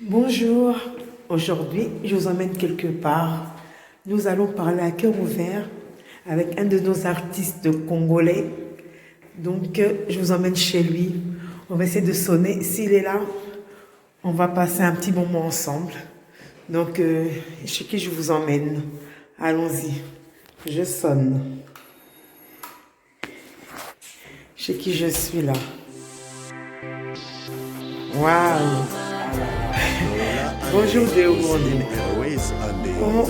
Bonjour, aujourd'hui je vous emmène quelque part. Nous allons parler à cœur ouvert avec un de nos artistes congolais. Donc je vous emmène chez lui. On va essayer de sonner. S'il est là, on va passer un petit moment ensemble. Donc chez qui je vous emmène? Allons-y. Je sonne. Chez qui je suis là? Waouh! Bonjour Déo Blondine. Comment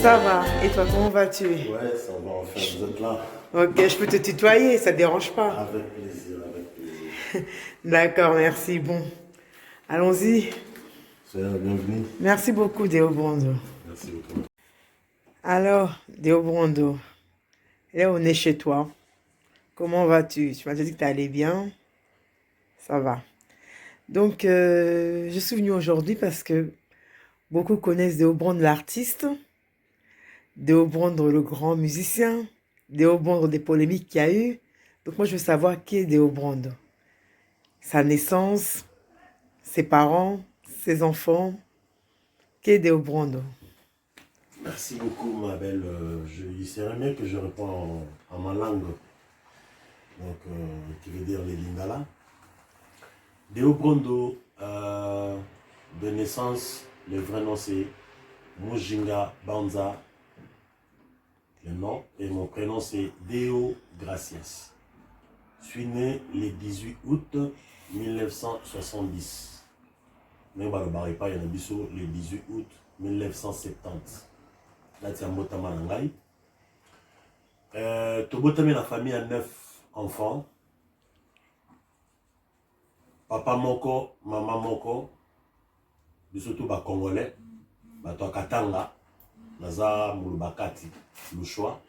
ça va? Et toi, comment vas-tu? Ouais, ça va, enfin, vous êtes là. Ok, je peux te tutoyer, ça te dérange pas? Avec plaisir, avec plaisir. D'accord, merci. Bon, allons-y. Soyez la bienvenue. Merci beaucoup, Déo Brondo. Merci beaucoup. Alors, Déo Brondo, là, on est chez toi. Comment vas-tu? Tu m'as dit que tu allais bien. Ça va. Donc, je suis venue aujourd'hui parce que beaucoup connaissent Déo Brondo, l'artiste, Déo Brondo, le grand musicien, Déo Brondo, des polémiques qu'il y a eu. Donc, moi, je veux savoir qui est Déo Brondo. Sa naissance, ses parents, ses enfants. Qui est Déo Brondo? Merci beaucoup, ma belle. Il serait mieux que je réponde en ma langue, donc, qui veut dire les Lingala. Deo Brondo, de naissance, le vrai nom c'est Mujinga Banza, le nom, et mon prénom c'est Deo Gracias. Je suis né le 18 août 1970. Mais pas le 18 août 1970. Là, c'est un motama nangai. Tobotami la famille a 9 enfants. Papa moko, maman moko, surtout ba congolais, ba to katanga, naza mulubakati, le choix.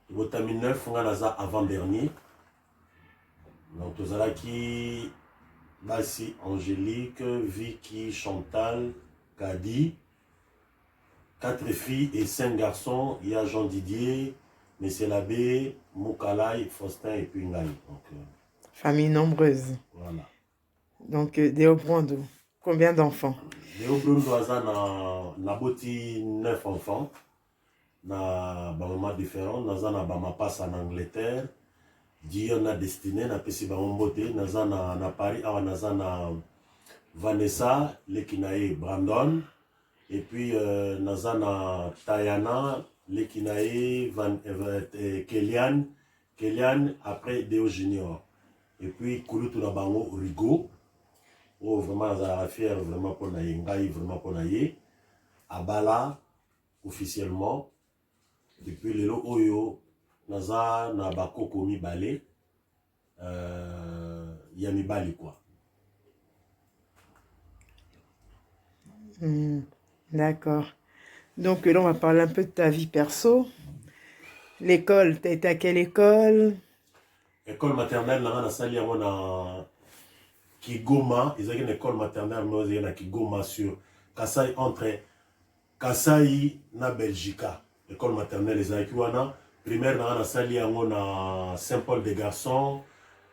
Tobotami 9, on a naza avant dernier. Donc tozalaki Bassi, Angélique, Vicky, Chantal, Kadi. 4 filles et 5 garçons. Il y a Jean Didier, Messier Labbé, Moukalai, Faustin et puis Ngai. Donc, famille nombreuse. voilà. Donc, Déo Brondo, combien d'enfants? Déo Brondo a boti 9 enfants. Na maman différent. Naza na bama passe en Angleterre. Dieu na destiné na pesi ba mbote. Naza na Paris. Awa naza na Vanessa, Lekinae Brandon. Et puis, Nazana Tayana, Lekinae, Kélian, après Déo Junior. Et puis, Kouloutou Nabango, Rigo. Oh, vraiment, Nazara fier, vraiment, pour Naye, Ngaï, vraiment, pour Naye. Abala, officiellement. Depuis le Oyo, Naza, Nabako, Komi Balé. Yami Bali, quoi. D'accord. Donc là, on va parler un peu de ta vie perso. L'école, t'as été à quelle école? École maternelle, na sali yango na Kigoma, ils ont une école maternelle, mais ils ont une Kigoma sur Kasai, entre Kasai na Belgique. École maternelle, ils ont une primaire, na sali yango na Saint-Paul des Garçons.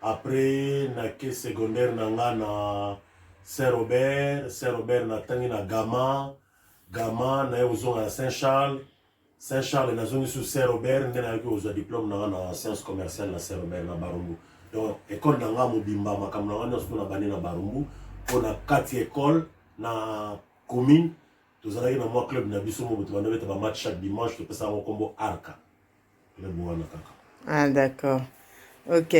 Après, na secondaire, na Saint-Robert, Saint-Robert na tangi na Gama, Gama na yozonga na Saint-Charles. Saint-Charles, na zone sur Saint-Robert, nous avons un diplôme dans sciences commerciales na Saint-Robert na Barumbu. Donc, école nanga mobimba makamna wana sona bani na Barumbu, on a 4 écoles na commune. Tous allons dans mon club na biso mo tu vas mettre match chaque dimanche, tu peux ça au combo Arca. Ah, d'accord. Ok.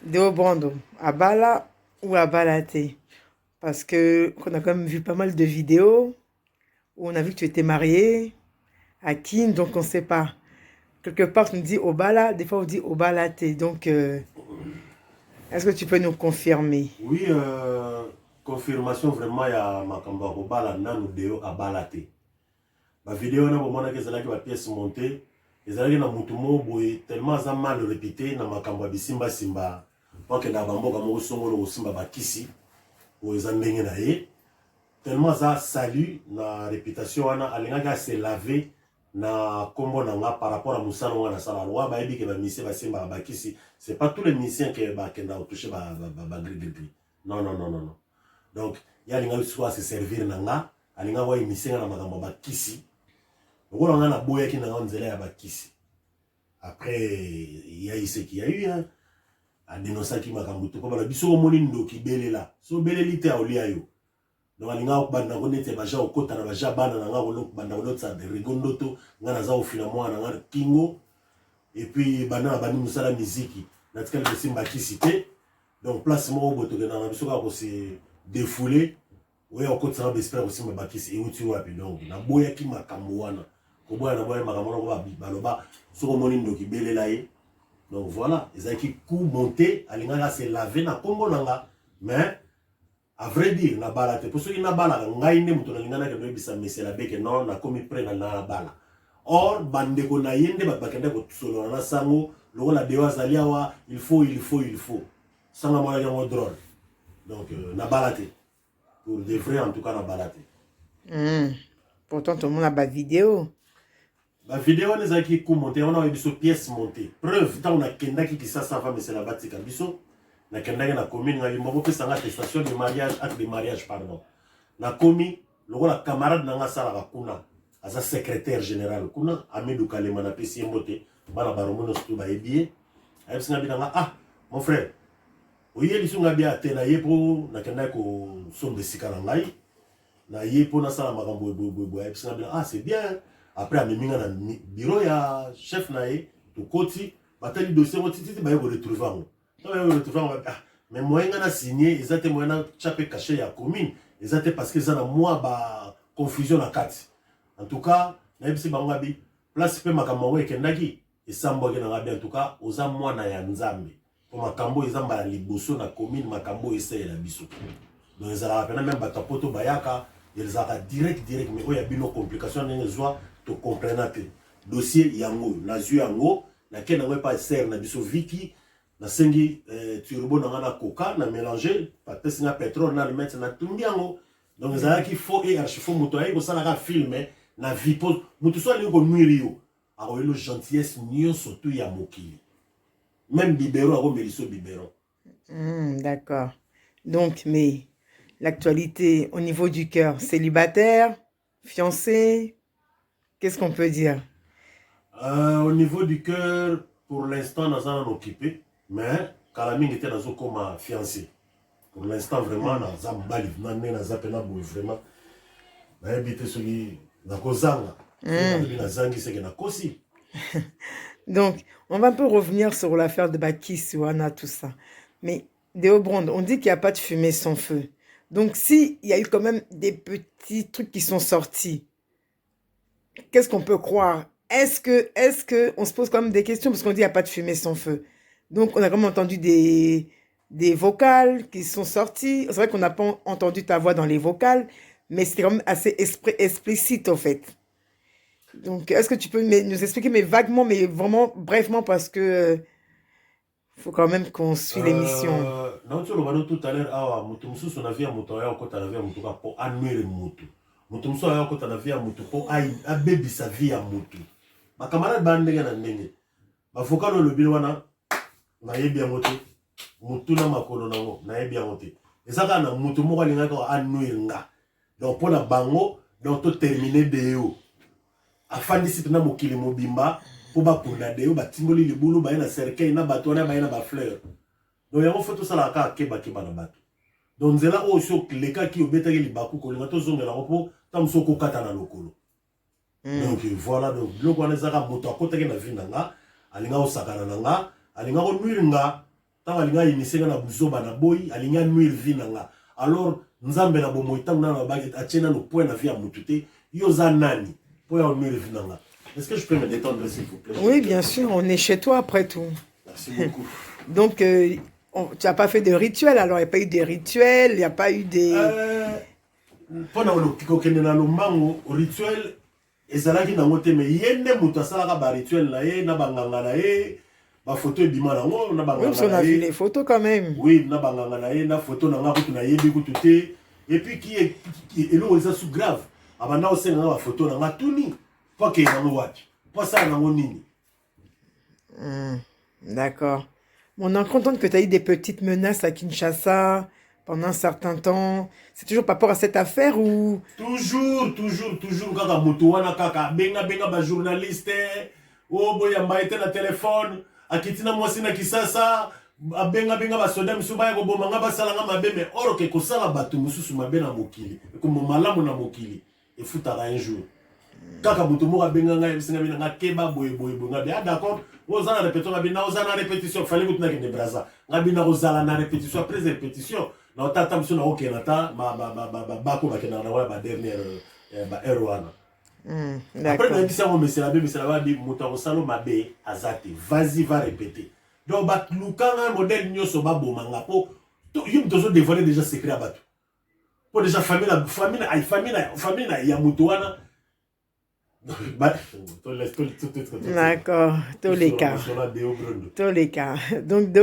Déo Brondo, à Bala ou à Balaté? Parce que on a quand même vu pas mal de vidéos où on a vu que tu étais marié à Kin, donc on ne sait pas. Quelque part, on dit Obala, des fois on dit Obalaté. Donc, est-ce que tu peux nous confirmer? Oui, confirmation vraiment, il y a Makamba Obala Nanu Deo à Balaté. La vidéo, on a vu la pièce montée. Les alliés na mutumo boy tellement ça mal répété na Makamba Bisimba Simba. Parce que na Bambo comme Songolo Simba Bakisi. Ou ils ont gagné na ye. Tellement ça salut na réputation ana alinga se laver na kombo nanga par rapport à Moussa Nonga na sala loi ba ebi ke ba mission ba simba bakisi, c'est pas tous les missions que ba kenda toucher ba gris. Non. Donc il y a les soit se servir nanga alinga wa imisenga na makambo bakisi lokola nga na boya ki nanga nzela ya bakisi. Après il y a eu ce qu'il y a eu hein a dénoncer ki makambo to ko bala biso moni ndoki belela so beleli te olia yo. Donc alinga banda ko nete baja okota na baja bana nanga ko banda ko lotsa de rigondo to nga na za ofina mwa na nga kingo et puis bana bani musala muziki na tika le simba kisite. Donc place mo boto ke na biso ka ko se défouler ouais okota na bespère aussi ma bakisi e uti wapi. Donc na boya ki makambo wana ko boya na boya makambo ko baloba so ko moni ndoki belela ye. Donc voilà, ils ont qui coup monté, alinga se laver na Congo nanga, mais à vrai dire na bala te. Pour ceux qui na bala, ngai ne muto na lingana ke bisa mais c'est la bec non na komi pre na bala. Or bande ko na yende ba bakende ko solo na sango, loko la dewa zaliawa, il faut. Sanga moya yango drôle. Donc na bala te. Pour de vrai en tout cas na bala te. Pourtant tout le monde a pas de vidéo. La vidéo on a qui monté, on a des pièces montées. Preuve, tant on a kenda qui ça va mais c'est la batika biso. Na kenda na commune na limbo pe sanga attestation de mariage, acte de mariage pardon. Na komi, loko la camarade na nga sala kuna, asa secrétaire général kuna Amedou Kalema na pesi mbote, bana baromono stu ba ebie. Ayeb singa binanga ah, mon frère. Oye lisunga bia tena yepo na kenda ko sombe sikana ngai. Na yepo na sala makambo boy ayeb singa binanga ah, c'est bien. Après, à na bureau ya chef nae to koti batali dossier mo titi ba yo retrouver mais moi nga signé exactement moi na chapé caché ya commune exactement parce que ça na moi ba confusion na kati. En tout cas na bisi banga bi place pe makambo ekendaki esambo ke na ngabi en tout cas oza mwana ya nzambe pour makambo ezamba la liboso na commune makambo essaye la biso. Donc ils allaient même ba tapoto bayaka ils allaient direct mais oya bino complication n'engwe zwa to comprendre que dossier yango na zu yango na ken na pas ser na biso viki na sengi turbo na na coca na mélanger pas singa pétrole na le mettre na tumbi yango. Donc ça qui faut et archifo moto ay ko sala ka filmer na vipo moto so ali ko nuiri yo a lo gentillesse nyo surtout ya mokili même bibero a ko meliso bibero. D'accord. Donc mais l'actualité au niveau du cœur, célibataire, fiancé, qu'est-ce qu'on peut dire? Au niveau du cœur, pour l'instant, nous allons occupé, mais Kalaming était dans comme fiancé. Pour l'instant, vraiment, nous avons bali, nous avons vraiment, nous avons habité celui dans Kozanga, Donc, on va un peu revenir sur l'affaire de Baki, Suana, tout ça. Mais Déo Brand, on dit qu'il n'y a pas de fumée sans feu. Donc, s'il y a eu quand même des petits trucs qui sont sortis, qu'est-ce qu'on peut croire? Est-ce que on se pose quand même des questions parce qu'on dit qu'il n'y a pas de fumée sans feu. Donc, on a quand même entendu des vocales qui sont sorties. C'est vrai qu'on n'a pas entendu ta voix dans les vocales, mais c'était quand même assez explicite, en fait. Donc, est-ce que tu peux nous expliquer, mais vaguement, mais vraiment brièvement, parce que faut quand même qu'on suit l'émission. Non, tu l'as dit tout à l'heure, on a vu un moto, pour annuler le moto. Mutumso ayo kota na via mutu po a baby sa via mutu. Ba camarade ba ndenge na ndenge. Ba fokalo le bilwana na yebi ya moto. Mutu na makolo nango na yebi ya moto. Ezaka na mutu moko linga ko anuinga. Donc pour la bango donc to terminer deo. Afandi sipe na mokili mobimba po ba punda deo ba tingoli libulu ba na cercueil na bato na ba na ba fleur. Donc yango faut tout ça la ka keba na bato. Donc nzela aussi les cas qui obetaki libaku ko linga to zongela ko tamsoko kata na lokolo. Donc voilà donc loko wana zaka moto akotaki na vie nanga alinga osakana nanga alinga ko nuiringa tanga alinga yimisenga na buzoba na boy alinga nuir vie nanga. Alors nzambe na bomo itangu na ba achena no point na vie ya mutu te yo za nani po ya nuir vie nanga. Est-ce que je peux me détendre s'il vous plaît? Oui, bien sûr, on est chez toi après tout. Merci beaucoup. Donc tu n'as pas fait de rituel, alors il n'y a pas eu des rituels, il n'y a pas eu des... Pendant le kikokende na lombango, rituel, ezalaki na ngote me yende mutu asalaka ba rituel na ye, na banganga na ye, ba photo ebima na ngo, na banganga na ye. Oui, parce qu'on a vu les photos quand même. Oui, na banganga na ye, na photo na nga kutu na yebi kutu te. Et puis qui est elo eza sous grave. Abanda osenga na ba photo na nga tuni. Pas que na ngo wapi. Pas ça na ngo nini. D'accord. On est content que tu as eu des petites menaces à Kinshasa pendant un certain temps. C'est toujours par rapport à cette affaire ou... Toujours, kaka moto wana kaka, benga ba journaliste, boya mbaite na téléphone, akitina mwasi na kisasa, benga ba soda misuba ya koboma nga basala nga mabe, mais oro ke kosala batu mususu mabe na mokili, komo malamu na mokili, efutaka un jour. Kaka moto moko benga nga yebisinga bina nga keba boye nga bien d'accord. Ozana répétition nga bina ozana répétition, fallait que tu n'aies que braza. Nga bina ozala na répétition après répétition. Na otata mso na okenata bako bakena na wa ba dernière ba erwana. Après na bisa mo mesela ba bi moto osalo mabe azate. Vas-y va répéter. Donc ba lukanga modèle nyoso ba bomanga po yum tozo dévoiler déjà secret à batu. Pour déjà famille ya moto wana. D'accord, tous les cas. Donc, tu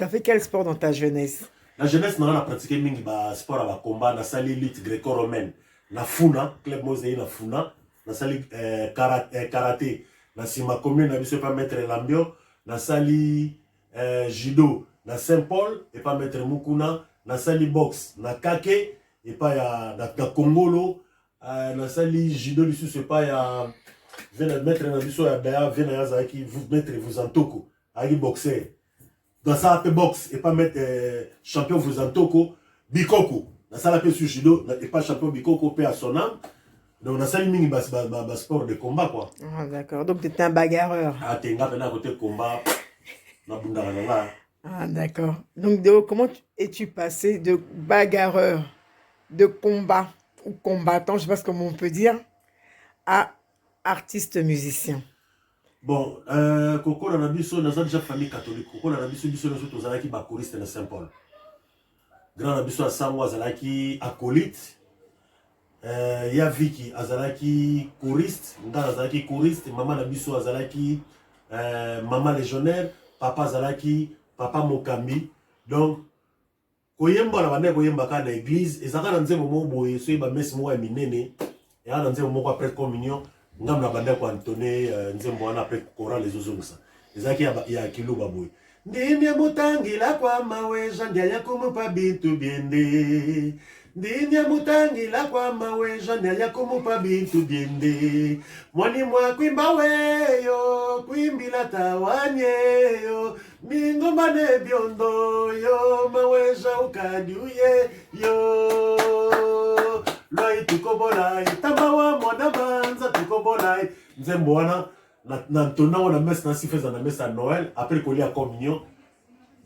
as fait quel sport dans ta jeunesse? La jeunesse, on a pratiqué un sport à combat, on a sali lutte gréco-romaine, na Funa, club Mosaï na Funa, on a sali karaté, na Sima commune, on a pas mettre l'ambio, on a sali judo, na Saint-Paul, et pas mettre Mukuna, on a sali boxe, na Kake, et pas na Congolo. Na sali judo lisu c'est pas ya vena mettre na biso ya baya vena ya zaki vous mettre vous en toko aki boxer dans ça pe boxe et pas mettre champion vous en toko bikoko na sala pe sur judo et pas champion bikoko pe à son âme donc na sali mingi bas sport de combat quoi. Ah d'accord, donc tu étais un bagarreur. Ah tenga pena côté combat na bunda na la. Ah d'accord, donc comment es-tu passé de bagarreur de combat ou combattant, je ne sais pas comment on peut dire, à artiste musicien? Bon, Coco na biso na déjà famille catholique. Coco na biso na soto zalaki ba choriste na Saint-Paul. Grand na biso asango azalaki acolyte. Ya Vicky azalaki choriste, nga azalaki choriste, maman na biso azalaki maman légionnaire, papa azalaki papa Mokambi. Donc koyemba na bande koyemba ka na église ezaka na nzembo mo boye so ba messe mo ya minene ya na nzembo mo après communion ngam na bande ko Antoine nzembo wana après choral les ozongisa ezaki ya kiluba boye ndimya mutangila kwa mawe jandia ya kumupa bintu biende ndimya mutangila kwa mawe jandia ya kumupa bintu biende mwani mwa kwimba weyo kwimbila tawanyeyo mingoma ne biondo yo maweja ukadiuye yo loi tukobola itamawa mwana manza tukobola nzembo wana na ntona wana messe na sifeza na messe à Noël après qu'on lit à communion.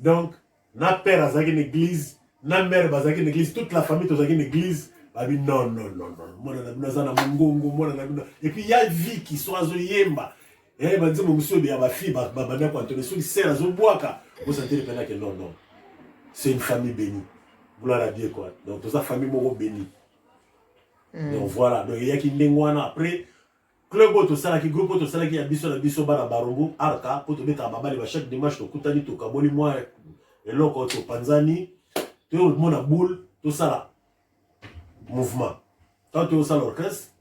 Donc na père azaki une église na mère bazaki une église toute la famille tozaki une église babi non mwana na binaza na mungungu mwana na bina et puis il y a vie qui soit azoyemba. Eh ben dis mon monsieur bien ma fille banda kwa Antoine sur sert azoboaka vous sentez le pena que non c'est une famille bénie gloire à Dieu quoi donc toute sa famille moko bénie. Donc voilà donc il y a qui ndengwana après club auto sala ki groupe auto sala ki ya biso bana barungu arka poto beta babali ba chaque dimanche to kutani to kaboli moi eloko to panzani to mona boule to sala mouvement tant to sala orchestre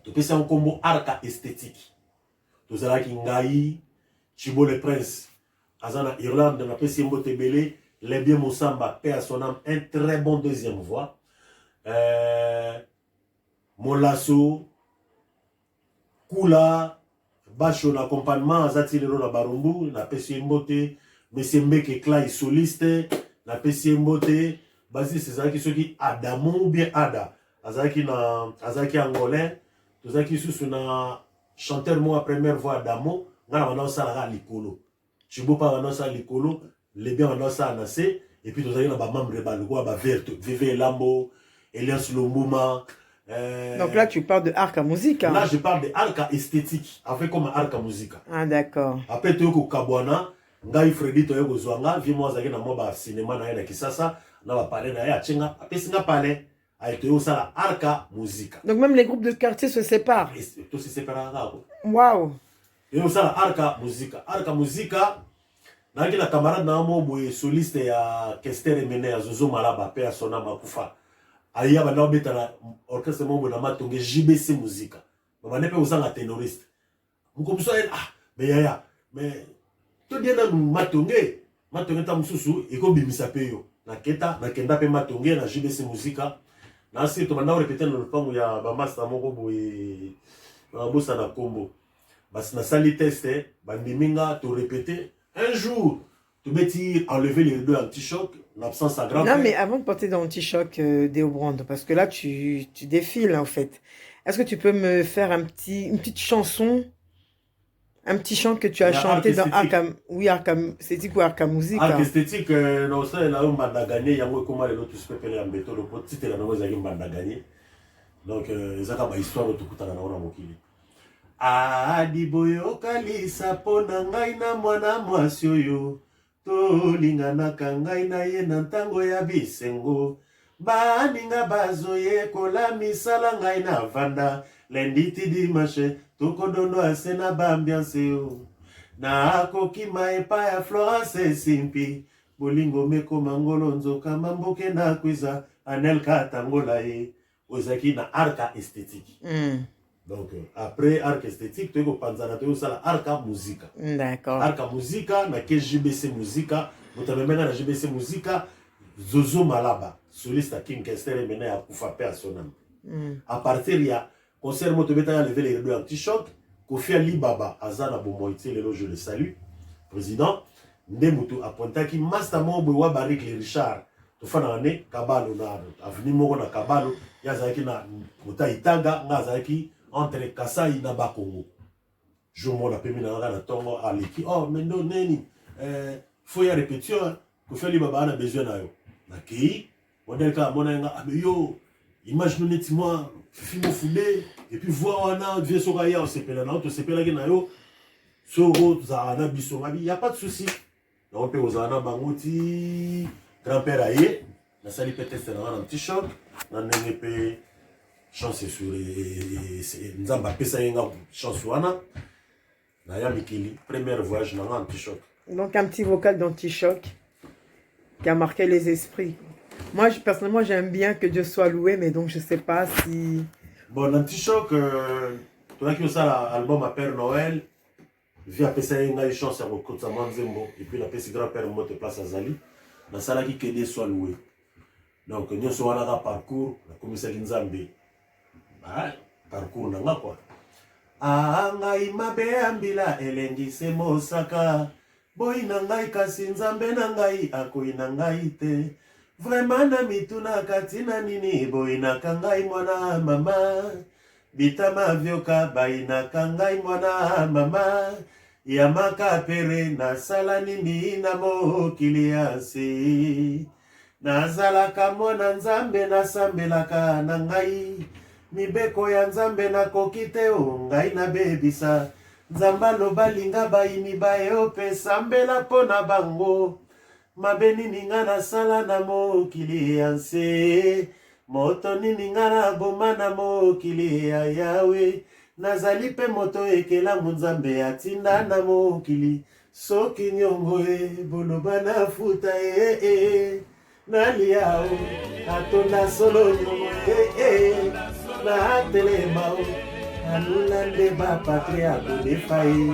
to pesa un combo arka esthétique. Tozalaki ngai Chibo le prince azana Irlande na pesi mbote belé les bien Mosamba paix à son âme un très bon deuxième voix Molasso Kula Bacho na accompagnement azati lelo na barumbu na pesi mbote monsieur Mbeke Clay soliste na pesi mbote basi c'est ça qui Adamo ou bien Ada azaki angolais tozaki susu na chanteur moi première voix d'Amo ngana bana sala likolo Chibo pa bana sala likolo les bien bana sala nasé et puis tozaki na ba membre ba loko ba verte VV Lambo Elias Lombuma donc là tu parles de art à musique hein? Là je parle de art esthétique avec comme art à musique. Ah d'accord. Après tu ko kabwana ngai Freddy to yego zwanga vi moi zaki na mo ba cinéma na ya kisasa na ba parler na ya chenga après singa parler avec tout ça arca musique. Donc même les groupes de quartier se séparent. Tout se sépare. Waouh. Et ça arca musique. Arca musique. Na kila camarade na mo boye soliste ya Kester Emene ya Zozo Malaba pe ya sona makufa. Aya bana obeta na orchestre mo na matonge JBC musique. Baba nepe usanga ténoriste. Mukomso mais to dia na matonge ta mususu eko bimisa pe yo. naketa nakenda pe matonge na JBC Muzika na si to banda répéter na lupango ya ba master moko boye ba bossa na kombo bas na sali test bandiminga to répéter un jour tu beti enlever les deux anti-choc l'absence à grand. Non mais avant de porter dans anti-choc Déo Brando, parce que là tu défiles en fait. Est-ce que tu peux me faire une petite chanson, un petit chant que tu as chanté dans Arkham, oui Arkham esthétique ou Arkham Musique. Arc esthétique non ça là on m'a gagné yango comment les autres se pepele ambeto le petit là non ezaki m'a gagné. Donc ezaka ba histoire to kutana na ona mokili. Adi boyo kalisa pona ngai na mwana mwasi oyo tolinganaka ngai na ye na ntango ya bisengo baninga bazoye kola misala ngai na vanda lundi ti dimanche tokodondo ase na baambiance yo na kokima epai ya Florence Simpi bolingo mekoma ngolo nzoka mamboke na kwiza Anelka tangola ye ozaki na arca esthétique. Donc après arc esthétique tu es panzana tu ça arca musica. D'accord. Arca musica na ke JBC Muzika mutamemena na JBC Muzika Zozo Malaba soliste King Kester mena ya kufa pe asonam. À partir ya concert motobeta ya lever les deux anti-choc Kofi Alibaba azana bomoiti lelo je le salue président ndemutu apontaki master mobo wa Barik le Richard to fana ne kabalo na avenue moko na kabalo ya zaki na kota itanga ngazaki entre Kasai na Bakongo. Je m'en appelle na tongo aliki oh mendo neni faut y répétition Kofi Alibaba na besoin na yo na ki modèle ka mona nga abeyo imagine neti moi Fimo foulé et puis voir wana vie sokaya on s'appelle na to s'appelle na yo soro za na biso ngabi y a pas de souci na on peut ozana bangoti grand-père aye na sali peut-être na un petit choc na nengepe chance sur nzamba pesa yenga chance wana na ya mikili premier voyage na un petit choc. Donc un petit vocal d'anti-choc qui a marqué les esprits. Moi, personnellement, j'aime bien que Dieu soit loué, mais donc je sais pas si... Bon, anti-choc, tu as qui ça l'album à Père Noël, via PCA une chance à Rokota Manzembo, et puis la PC grand-père monte place à Zali, dans ça là qui Dieu soit loué. Donc, nous sommes là dans parcours, la commissaire Nzambe. Parcours n'a quoi. Ah, ngai mabe ambila elengi se mosaka, boy nangai kasi Nzambe nangai akoi nangai te. Vraiment na mituna katina nini boina kangai mwana mama bitama vyoka baina kangai mwana mama yamaka pere na sala nini na mokili yansi nazalaka mwana Nzambe nasambelaka na ngai mibeko ya Nzambe nakoki te o ngai nabebisa Nzamba lobalinga baini baye opesa mbela pona bango mabeni ninga na sala na mokili ya nse moto ninga na boma na mokili ya Yawe nazali pe moto ekela Nzambe atinda na mokili soki nyongo boloba na futa naliao atonda solo nyongo na telema alula nde bapatria kodefaye.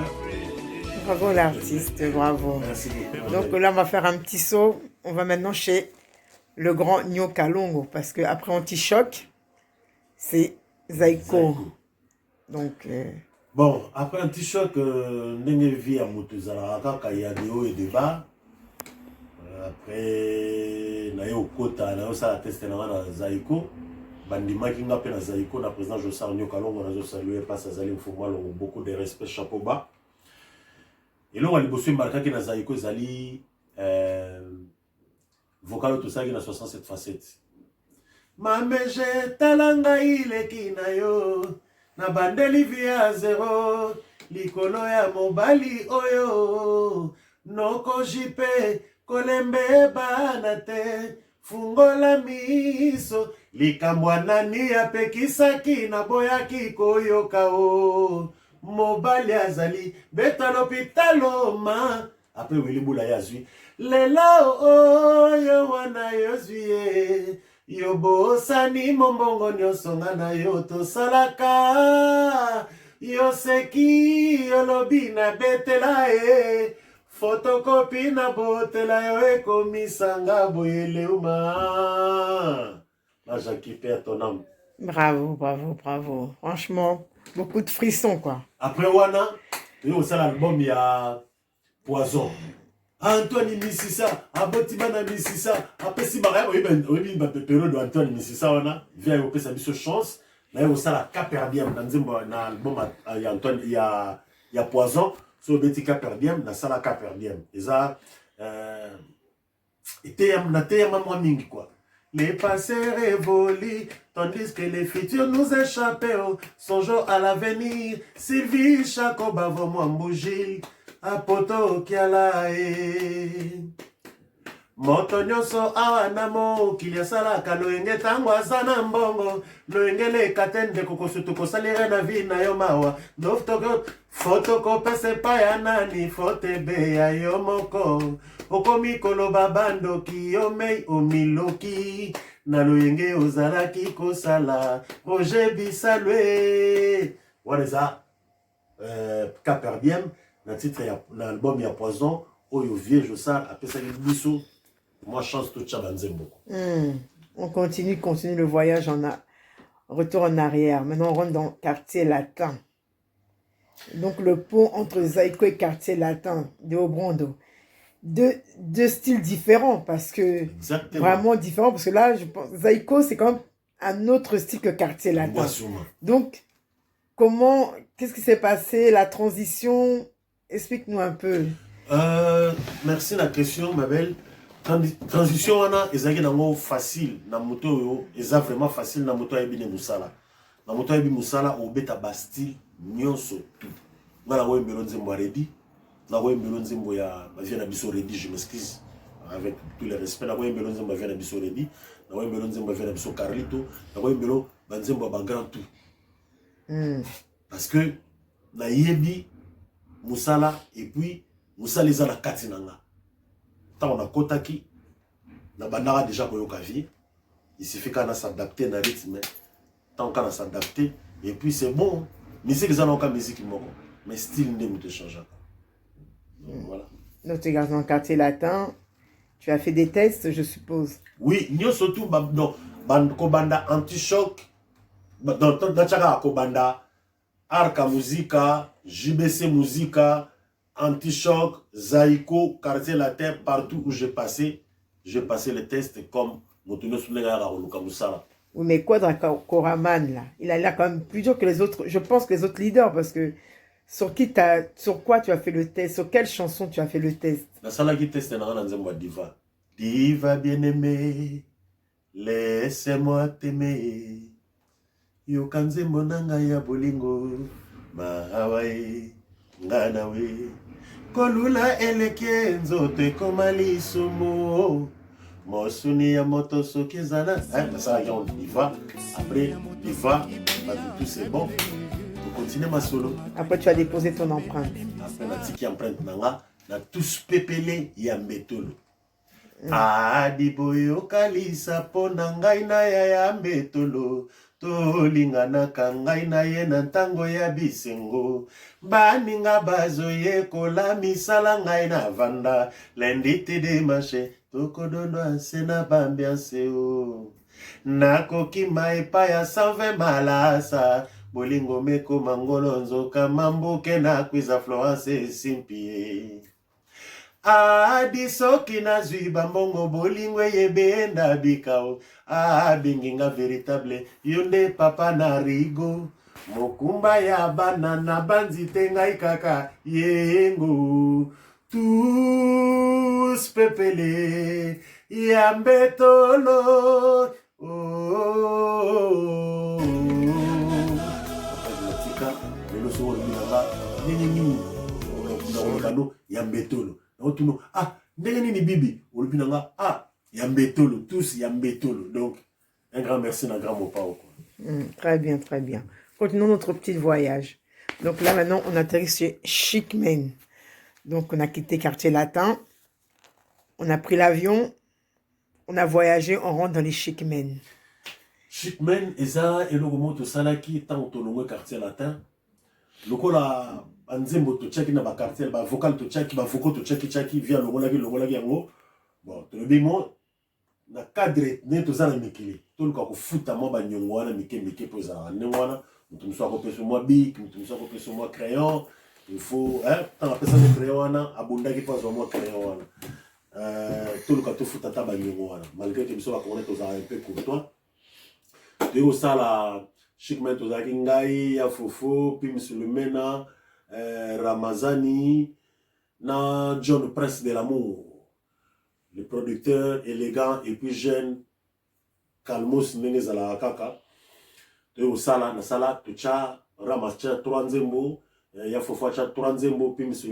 Bravo l'artiste, bravo. Merci beaucoup. Donc là, on va faire un petit saut. On va maintenant chez le grand Nyo Kalongo, parce que après Anti-Choc, c'est Zaiko. Donc... Bon, après Anti-Choc, ndenge vi ya moto ezalaka kaka ya de haut et de bas. Après, na yo kota, na yo sala teste na Zaiko. Bandimaki nga pe na Zaiko, na président Josar Nyo Kalongo, na zo saluer passe Azali Mfumalo, beaucoup de respect, chapeau bas. Et là, on a bossé marqué na Zaiko Zali vocal tout ça qui na 67 facettes. Mameje talanga ile kinayo na bandeli via zero likolo ya mobali oyo noko jipe kolembe banate fungola miso likambwana ni apekisaki na boyaki koyoka o mobali azali beta l'hôpital ma après Willy Boula yazui lelo oyo wana yozui yobosani mombongo nyonso nga na yo tosalaka yoseki yolobi na betela photocopie na botela yo ekomisanga boyeleuma. Là, j'acquipère ton âme. Bravo, bravo, bravo. Franchement, beaucoup de frissons, quoi. Après wana, il y a aussi l'album, il y a Poison. Antoine Mississa, Abotibana Mississa, après si Maria, oui, période de Antoine Mississa, on a, vient au sa mission chance, là, il y a aussi la Caperdium, dans l'album, il y a Antoine, il y a Poison, sur le petit Caperdium, dans la Caperdium. Et ça, était maman mingi, quoi. Les passés révolus, tandis que les futurs nous échappaient, songeons à l'avenir, Sylvie Chakoba, vraiment bougie. Apoto kialae moto nyonso awa na mokili asalaka loyenge ntango aza na mbongo loyenge leka te ndeko kosutu kosalira na vi na yo mawa fotokopesa epai ya nani fotebe ya yo moko okomi koloba bandoki yo mei omiloki na loyenge ozalaki kosala projet bisalwe wana eza Caperdium na titre na album ya Poison oyo vieux Jossard appelle ça biso moi chance tout chabanzembo. On continue le voyage retour en arrière. Maintenant on rentre dans quartier latin. Donc le pont entre Zaïko et quartier latin de Obrondo. Deux styles différents parce que exactement. Vraiment différents parce que là je pense Zaïko c'est quand même un autre style que quartier latin. Donc qu'est-ce qui s'est passé, la transition? Explique-nous un peu. Merci la question, ma belle. Transition, on a facile. Na moto yo, eza vraiment facile. Na moto ebine musala. Na moto ebi musala, on beta bastille, nyonso tout. Na la wembelo nzembo ready. Na wembelo nzembo ya vient na biso ready, je m'excuse. Avec tout le respect, na wembelo nzembo vient na biso ready. Na wembelo nzembo vient na biso Carlito. Na wembelo nzembo ba grand tout. Parce que na yebi musala et puis musala eza na kati nanga tant on a kotaki na bandara déjà koyoka vie il suffit qu'on a s'adapter na rythme tant qu'on a s'adapter et puis c'est bon musique eza na musique moko mais style ndem te change voilà. Donc tu es dans le quartier latin, tu as fait des tests je suppose. Oui nyo surtout non kobanda anti-choc dans chaka kobanda Arca Musica, JBC Musica, Anti-Choc, Zaïko, Quartier Latin, partout où j'ai passé les tests comme Motono Sounega Oluka Moussala. Oui, mais Quadra Koraman, là, il a l'air quand même plus dur que les autres, je pense que les autres leaders, parce que sur quoi tu as fait le test, sur quelle chanson tu as fait le test? La salle qui teste dans Diva. Diva bien-aimée, laisse-moi t'aimer. Yokanze monanga ya bolingo mahawae nganawe kolula eleke nzote komali sumo mosuni ya moto soki ezala ça y on Diva après Diva tout c'est bon on continue ma solo après tu as déposé ton empreinte après la tiki empreinte nanga na tous pepele ya mbetolo adiboyo kalisa pona ngai na ya mbetolo tolinganaka ngai na ye na ntango ya bisengo baninga bazoyekola misala ngai na vanda lundi te dimanche tokodondwa se na bambiance o nakokima epai ya 120 malasa bolingo mekoma ngolo nzoka mambuke na kwiza Florence esimpie adi soki nazwi bambongo bolingo eyebenda bikao abinginga véritable yo nde papa na rigo mokumba ya bana na banzite ngai kaka yengo tous pepele ya mbetolo lelo so olobinanga ndenge nini olobano ya mbetolo Otuno, ndenge nini bibi olubinanga yambetolo tous yambetolo donc un grand merci un grand mot pas très bien continuons notre petit voyage. Donc là maintenant on atterrit chez Chicmen, donc on a quitté quartier latin, on a pris l'avion, on a voyagé, on rentre dans les Chicmen. Chicmen eza eloko moto salaki tant tolongwe quartier latin lokola banzembo tochaki na bakartier bavocal tochaki bavoko tochaki via longolaki yango bon tolobi mo na cadre ne toza na mikili toluka kofuta mwa banyongo wana mike mpo ezalaka ndenge wana moto mosu akopesa mwa bik moto mosu akopesa mwa crayon il faut ntango apesaki crayon wana abundaki mpo azwa mwa crayon wana toluka tofuta ata banyongo wana malgré ke biso bakongona tozalaka mpe courtois toyei kosala chikman tozalaki ngai ya fofo Pims Lumena Ramazani na John Prince de l'amour le producteur élégant et puis jeune Kalmos ndenge ezalaka kaka toyei kosala nasala tocha Ramas tia 3 nzembo ya fofo atia 3 nzembo Pims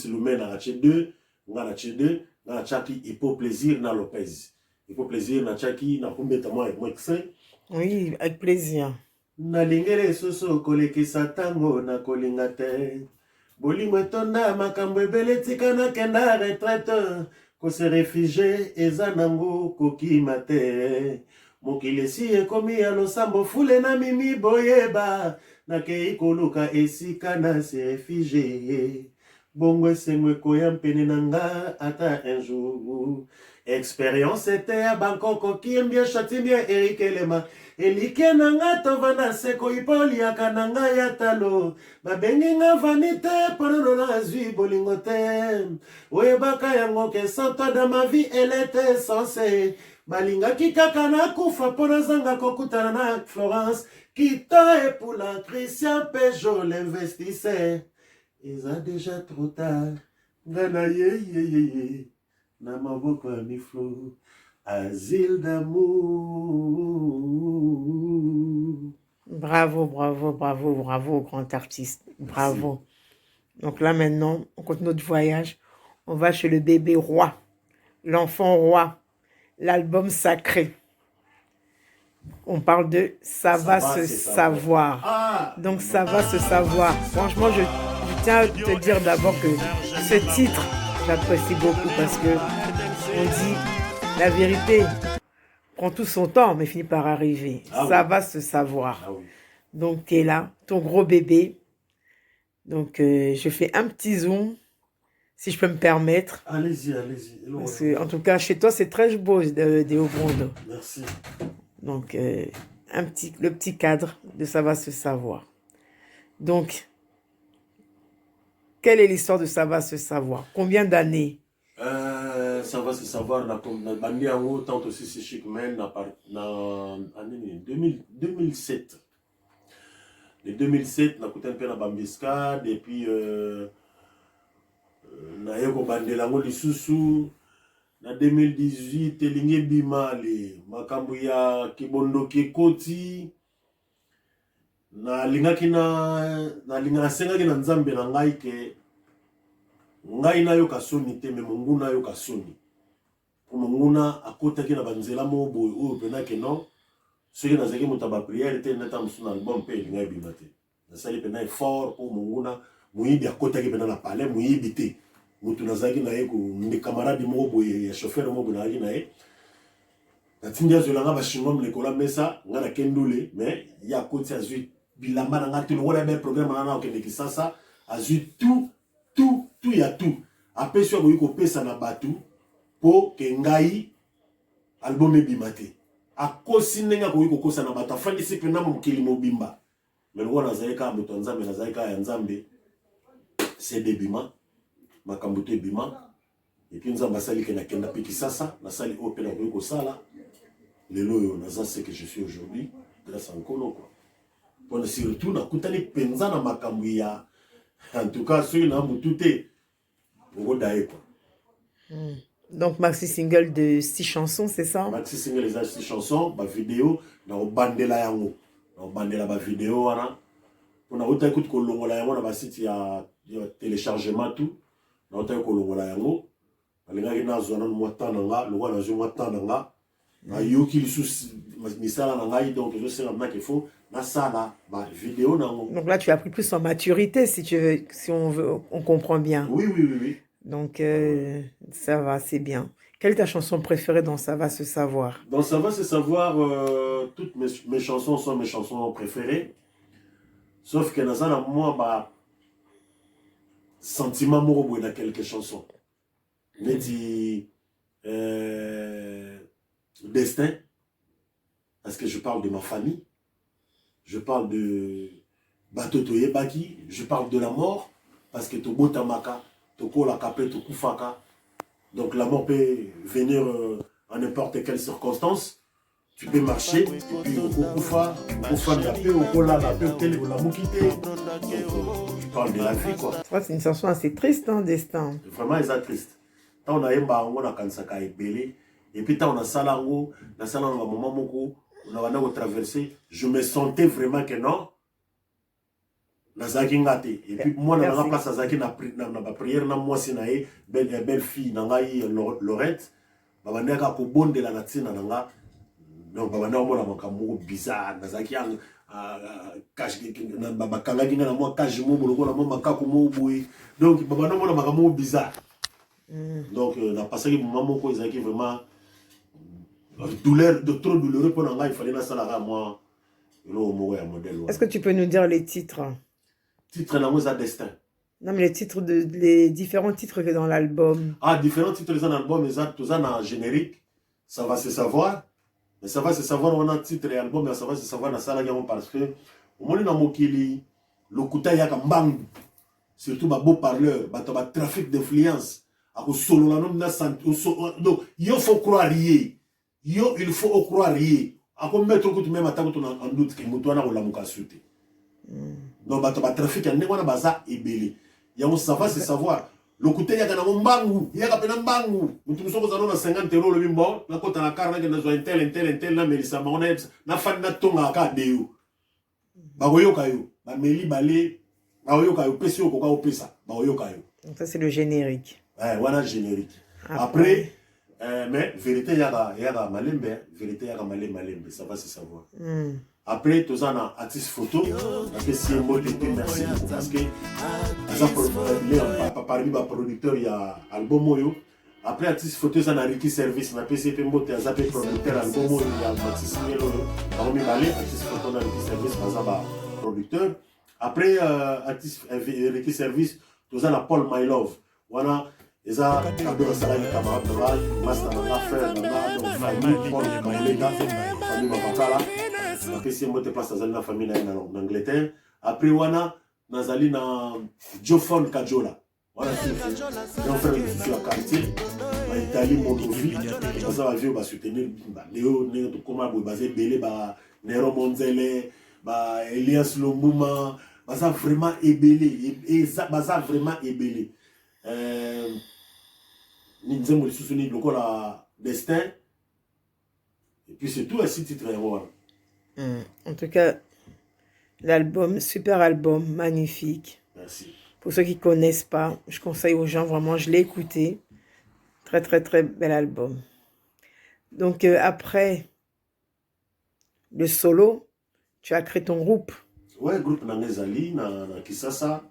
Lumena atie 2 nga na tie 2 nga na tiaki Hippo Plaisir na Lopez Hippo Plaisir na tiaki na kombeta mwa extrait. Oui, avec plaisir. Nalingele soso kolekisa tango na kolinga te bolingo etonda makambo ebele tika na kenda retraite kose réfugié eza nango kokima te mokili esi ekomi ya losambo fule na mimi boyeba nakei koluka esika na se réfugié bongo esengo ekoya mpene na nga ata un jour expérience ete ya bankoko kiembia chatimbia Eric Elema elike na nga tovanda seko ipoliaka na nga ya talo babengi nga vanite ponano na zwi bolingo te oyebaka yango ke santo da ma vie elle était censée balingaki kaka nakufa mpo nazanga kokutana na Florence Kito epula Christian Peugeot l'investisseur eza déjà trop tard nga na ye na maboko ya miflo asile d'amour. Bravo, bravo, bravo, bravo, grand artiste. Bravo. Merci. Donc là maintenant, on continue notre voyage. On va chez le bébé roi, l'enfant roi, l'album sacré. On parle de Ça va se savoir. Ah, donc ça va se savoir. Franchement, je tiens à te dire d'abord que ce titre, j'apprécie beaucoup parce que on dit la vérité prend tout son temps, mais finit par arriver. Ah ça va se savoir. Ah oui. Donc, tu es là, ton gros bébé. Donc, je fais un petit zoom, si je peux me permettre. Allez-y, allez-y. Parce que, en tout cas, chez toi, c'est très beau, des Obrondo. Merci. Donc, le petit cadre de Ça va se savoir. Donc, quelle est l'histoire de Ça va se savoir? Combien d'années? Ça va se savoir na bandi yango tant aussi c'est chic men na 2007 le 2007 na kutana pe na Bambiska depuis na yeko bandela ngo lisusu na 2018 elingi bimale makambo ya kibondo kekoti na lingaki na sengaki na nzambe na ngai ke ngai na yo kasoni te me mungu na yo kasoni po munguna akotaki na banzela mo boy oyo pena ke non soki nazaki moto ba prière te neta musu na album pe ngai bima te nasali pena effort po munguna muyibi akotaki pena na palais muyibi te mutu nazaki na ye ko ndi camarade mo boy ya chauffeur mo boy na ye natindi azolanga ba shingom lekola mesa nga na kendule mais ya koti azui bilamba na ngati lo wala be programme na okende kisasa azui tout ya tout après so boyi ko pesa na batu po ke ngai album ebima te akosi ndenga ko kosa na batu afandi sipe na mokili mobimba mais ngo nazalika moto nzambe nazalika ya nzambe c'est debima makambo te bima et puis nzamba asali ke na kenda pe kisasa na sali ope na ko sala lelo yo naza ce que je suis aujourd'hui grâce à Nkolo quoi pour surtout na kutani penza na makambo ya en tout cas ceux na mututé donc maxi single de 6 chansons, c'est ça? Maxi single les 6 chansons, ba vidéo na bandela yango. Na bandela ba vidéo wana. On a autant écoute ko longola yango na ba site ya téléchargement tout. Na autant ko longola yango. Alinga ina zona mo tananga, lo wana zo mo tananga. Na yoki lisusu misala na ngai donc je sais maintenant qu'il faut na sala ba vidéo nango. Donc là tu as pris plus en maturité si tu veux, si on veut, on comprend bien. Oui. Donc ça va, c'est bien. Quelle est ta chanson préférée dans Ça va se savoir? Dans Ça va se savoir, toutes mes chansons sont mes chansons préférées. Sauf que dans un moi, bah, sentiment moro dans quelques chansons. Mais dit destin, parce que je parle de ma famille, je parle de Batotoye Baki, je parle de la mort, parce que to botamaka, to kola kapé, to kufaka. Donc la mort peut venir en n'importe quelle circonstance. Tu peux marcher, et puis au kufa, la paix, au kola, la paix, au télé, au la moukité. Je parle de la vie, quoi. C'est une chanson assez triste, hein, Destin. Vraiment, c'est triste. Tant on a yemba, on a kansaka ebele, et puis tant on a salango, na salango, maman moko, on a traversé, je me sentais vraiment que non. Nazaki ngate. Et puis moi, dans la place, Nazaki na prière, na moi, c'est nae, belle fille, nangai Lorette, babandeka ko bonde la natina nanga. Donc babandeka mo la makamoko bizarre, Nazaki ang cache na bakangaki na moi cache mo boloko na mo makako mo boui. Donc babandeka mo la makamoko bizarre. Donc na passé moment moko Nazaki vraiment douleur de trop douloureux pour nanga, il fallait na sala moi. Est-ce que tu peux nous dire les titres? Titre à destin. Non, mais les différents titres que dans l'album. Ah, différents titres dans l'album, tout ça dans générique. Ça va se savoir. Mais ça va se savoir, on a titre et album, mais ça va se savoir dans ça, parce que au moins, dans Mokili, le Kouta yaka mbang, surtout ma beau parleur, ma trafic d'influence. À cause solo la nom na santé. Donc, il faut croire rier. Il faut croire rier. À cause mettre tout même à en doute que Moutouana ou la Moukasute. Donc, le trafic, il y a un baza ébélé. Il y a un savoir, c'est savoir. Le côté, il y a un mbangu, il y a un mbangu. Nous sommes 50 euros le bimbo. La côte à la carte, il y a un tel, la mélissa, on a na fan na tonga à kadeo. Bagoyo kayo, ba meli balé, bagoyo kayo, pesio koka au pesa, bagoyo kayo. Donc, ça, c'est le générique. Ouais, voilà le générique. Après, mais vérité, il y a malembe, vérité, il y a malembe, ça va se savoir. Après, tu as un artiste photo, parce que si un mot de merci beaucoup, parce que parmi les producteurs, il y a album Moyo. Après, artiste photo, ça a Ricky Service, na PCP Mbote, il y a producteur album Moyo, il y a Maxis Mielo, parmi les artiste photo, na Ricky Service, il producteur. Après, artiste Ricky Service, tu as Paul My Love. Voilà, il y a un salarié camarade de travail, master de l'affaire, de la famille, Paul My Love, famille Mabakala. Après, si on te place dans la famille en Angleterre, après, on a Nazali na Jofon Kajola. Voilà, c'est un frère de la quartier, en Italie, Mondovi, on va vivre, soutenir Léo, Néo, comment vous basez Belé, Nero Monzele, Elias Lombuma, ça vraiment ébélé, et ça vraiment ébélé. Nous avons soutenu le destin, et puis c'est tout un site titre. En tout cas, l'album, super album, magnifique. Merci. Pour ceux qui ne connaissent pas, je conseille aux gens, vraiment, je l'ai écouté. Très, très, très bel album. Donc, après le solo, tu as créé ton groupe. Ouais, groupe Nangezali, na Kisasa,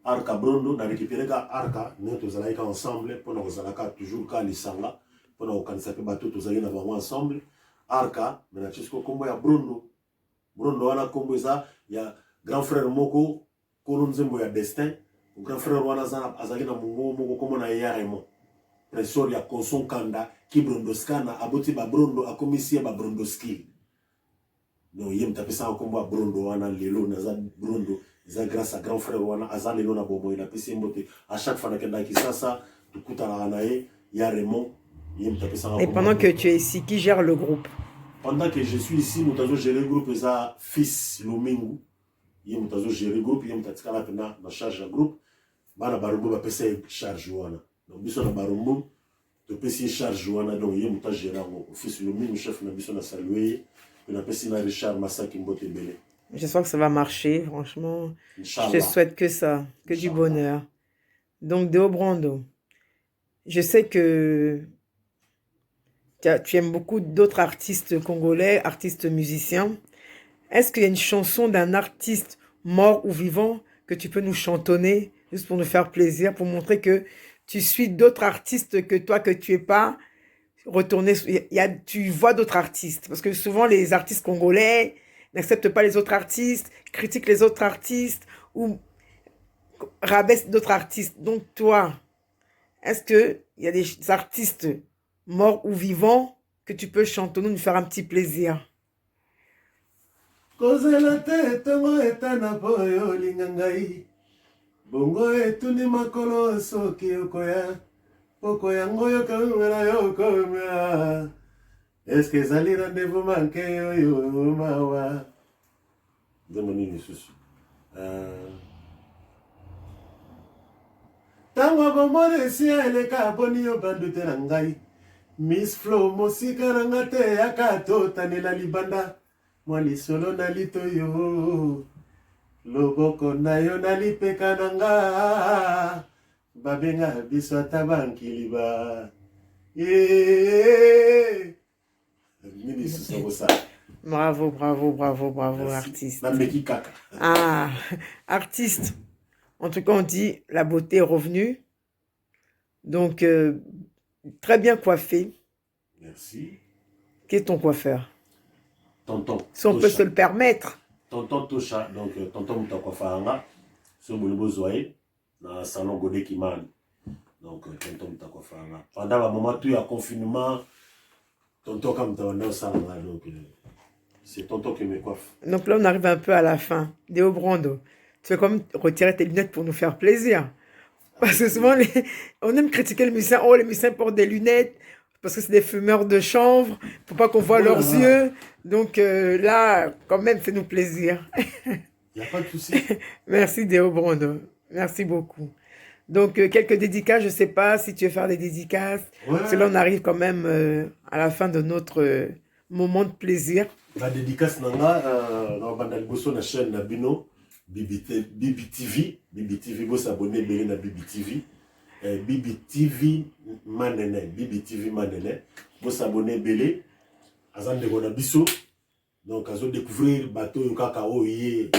Arka Brondo, na récupéré Arka, nous tous allons ensemble, pour nous allons toujours qu'à l'Isanga, pour nous organiser bateau, tous allons ensemble. Arka, mais na Chisco Combo ya Brondo. Brondo wana Combo ça, il y a grand frère Moko, Kolonzembo ya Destin, grand frère wana Zana Azali na Mungo Moko comme na Yaremo. Pression ya Konson Kanda, qui Brondoskana, aboti ba Brondo, a commissie ba Brondoski. Donc yem tapé ça en combo à Brondo wana lelo na za Brondo, za grâce à grand frère wana Azali lelo na bobo il a pissé mbote. À chaque fois que ndaki ça, tout kuta la anae, Yaremo. Et pendant que tu es ici, qui gère le groupe? Pendant que je suis ici, nous avons géré le groupe, ça fils Lomingu. Nous avons géré le groupe, nous avons charge le groupe. Nous avons fait charge. Donc, nous avons fait charge. Donc, nous avons géré le fils Lomingu, chef de la salué. Nous avons fait Richard Massaki Mbote Bele. J'espère que ça va marcher, franchement. Je te souhaite que ça, que du bonheur. Donc, Deo Brando, je sais que tu aimes beaucoup d'autres artistes congolais, artistes musiciens. Est-ce qu'il y a une chanson d'un artiste mort ou vivant que tu peux nous chantonner, juste pour nous faire plaisir, pour montrer que tu suis d'autres artistes que toi, que tu n'es pas retourné, tu vois d'autres artistes? Parce que souvent, les artistes congolais, n'accepte pas les autres artistes, critique les autres artistes ou rabaisse d'autres artistes. Donc toi, est-ce qu'il y a des artistes morts ou vivants que tu peux chantonner, nous faire un petit plaisir? Kozela te tongo etana po yo linga ngai. Bongo etuni makolo soki okoya. Poko yango yo kamera yo komea. Est-ce que ezali rendez-vous manqué oyo mawa? Nzembo nini susu? Tango bomone esi eleka boni yo bandu te na ngai. Miss Flo mosika na nga te yaka totanela libanda. Mwa lisolo na lito yo. Loboko na yo na lipeka na nga. Babenga biso ata bankili ba. Nini susu ça. Bravo, bravo, bravo, bravo, merci. Artiste. Nameki kaka. Ah, artiste. En tout cas, on dit la beauté est revenue. Donc, très bien coiffé. Merci. Qui est ton coiffeur? Tonton. Si on Tosha. peut se le permettre. Tonton Tosha, donc tonton Mutakwafanga, sur Boulibo Zoé, dans le salon Godé Kiman. Donc tonton Mutakwafanga. Pendant le moment où il y a confinement, tonton Kamtawana Salanga, donc c'est tonton qui me coiffe. Donc là, on arrive un peu à la fin. Déo Brando, tu veux quand même retirer tes lunettes pour nous faire plaisir. Parce que souvent, on aime critiquer les musiciens. Oh, les musiciens portent des lunettes parce que c'est des fumeurs de chanvre. Il ne faut pas qu'on voit leurs yeux. Donc là, quand même, fais-nous plaisir. Il n'y a pas de souci. Merci, Déo Brando. Merci beaucoup. Donc, quelques dédicaces. Je ne sais pas si tu veux faire des dédicaces. Ouais. Parce que là, on arrive quand même à la fin de notre moment de plaisir. La dédicace, nanga, dans la chaîne Nabino. Bibi TV, vous s'abonnez bien à Bibi TV. Bibi TV Manene, vous s'abonnez bien. Azan de Gonabiso. Donc, azo découvrir bateau yokaka oye,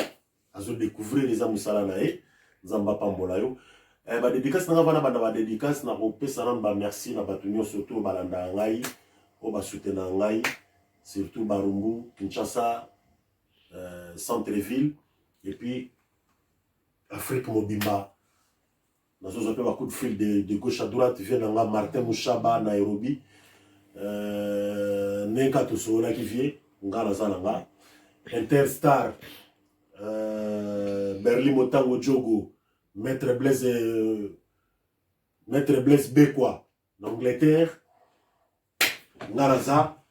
azo découvrir les amusala nae, zamba pambola yo. Ba dédicace nanga vana bana ba dédicace na kopesa namba merci na batunyo surtout balanda ngai, o ba soutenir ngai, surtout Barumbu, Kinshasa, Centreville. Et puis, Afrique Mobimba. Nous avons un coup de fil de gauche à droite. Vient dans Martin Mouchaba, Nairobi. Nenka Tosola qui vient. Ngala Zananga. Interstar. Berlin Motango Djogo. Maître Blaise Bekwa. L'Angleterre. Ngalaza.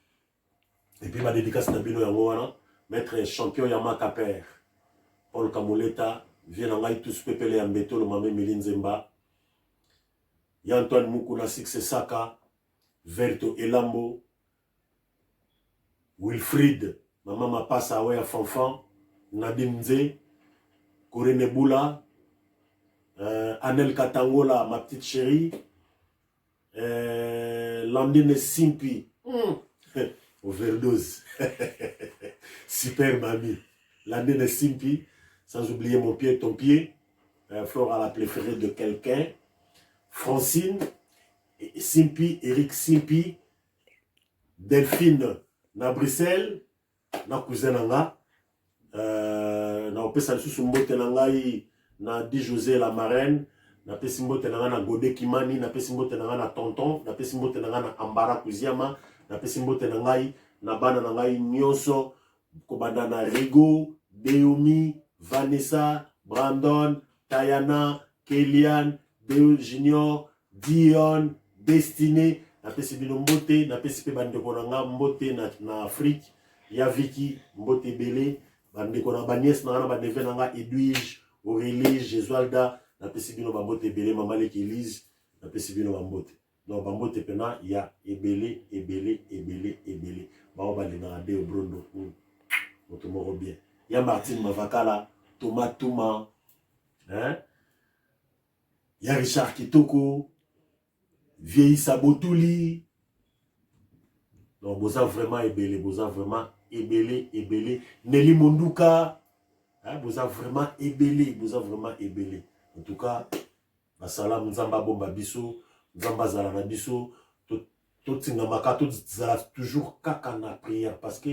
Et puis ma dédicace Nabino Yangoana. Maître champion Yamaka Père. Paul Kamoleta, vient en aïe tous pepele en béto, le mamé Milinzemba. Yantoine Mukuna Six Saka, Verto Elambo, Wilfried, maman ma passe à Oya Fanfan, Nadim Nze, Korene Boula, Anel Katangola, ma petite chérie, Landine Simpi, overdose, super mamie, Landine Simpi. Sans oublier mon pied, ton pied. Flora, la préférée de quelqu'un. Francine, Simpi, Eric Simpi. Delphine, na Bruxelles. Na cousin nanga. Na opesa sous mbote nanga na Di José la marraine. Na pesi mbote nanga na Godé Kimani. Na pesi mbote nanga na Tonton. Na pesi mbote nanga na Ambara Kuziama. Na pesi mbote nanga na bana nanga nyonso. Kobanda na Rigo, Deomi, Vanessa, Brandon, Tayana, Kélian, Deo Junior, Dion, Destiné, na pesi bino mbote, na pesi pe bandeko nanga mbote na Afrique, ya Vicky, mbote belé, bandeko na banies na bandeve nanga Edwige, Aurélie, Jesualda, na pesi bino mbote belé, Mama Leki Elise, na pesi bino mbote. Donc mbote pena ya ebelé. Ba balinga Deo Brondo. Moto moro bien. Ya Martine Mavakala, Thomas Touma, hein? Ya Richard Kitoko, Vieille Sabotouli. Donc, vous avez vraiment ébélé, Nelly Monduka, hein? Vous avez vraiment ébélé, En tout cas, Salam Nzamba Bomba Biso, Nzamba Zalana Biso, tout Tingamaka, tout Zala toujours kaka na prière parce que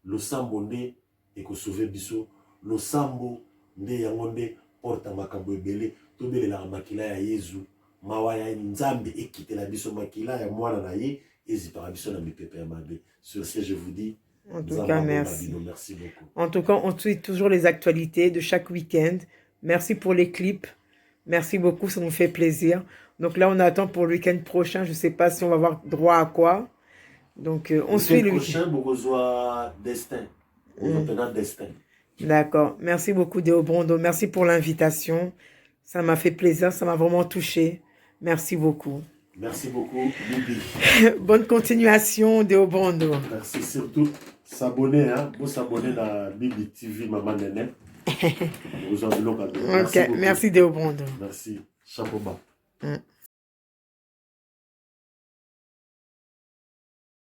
le Sambondé et que sauver biso losambo nde yango nde porta makambo ebele tobelelaka makila ya Yezu mawa ya Nzambe ekitela biso makila ya mwana na ye ezipaka biso na mipepe ya mabe. Sur ce, je vous dis En tout cas, merci. Merci beaucoup. En tout cas, on suit toujours les actualités de chaque week-end. Merci pour les clips. Merci beaucoup, ça nous fait plaisir. Donc là, on attend pour le week-end prochain. Je ne sais pas si on va avoir droit à quoi. Donc, on suit le week-end prochain. Destin. Destin. D'accord. Merci beaucoup, Déo Brondo. Merci pour l'invitation. Ça m'a fait plaisir. Ça m'a vraiment touché. Merci beaucoup. Merci beaucoup, Bibi. Bonne continuation, Déo Brondo. Merci surtout. S'abonner, hein. Vous s'abonner à Bibi TV, Maman Nene. Ok, merci Déo Brondo. Merci. Chapeau bas.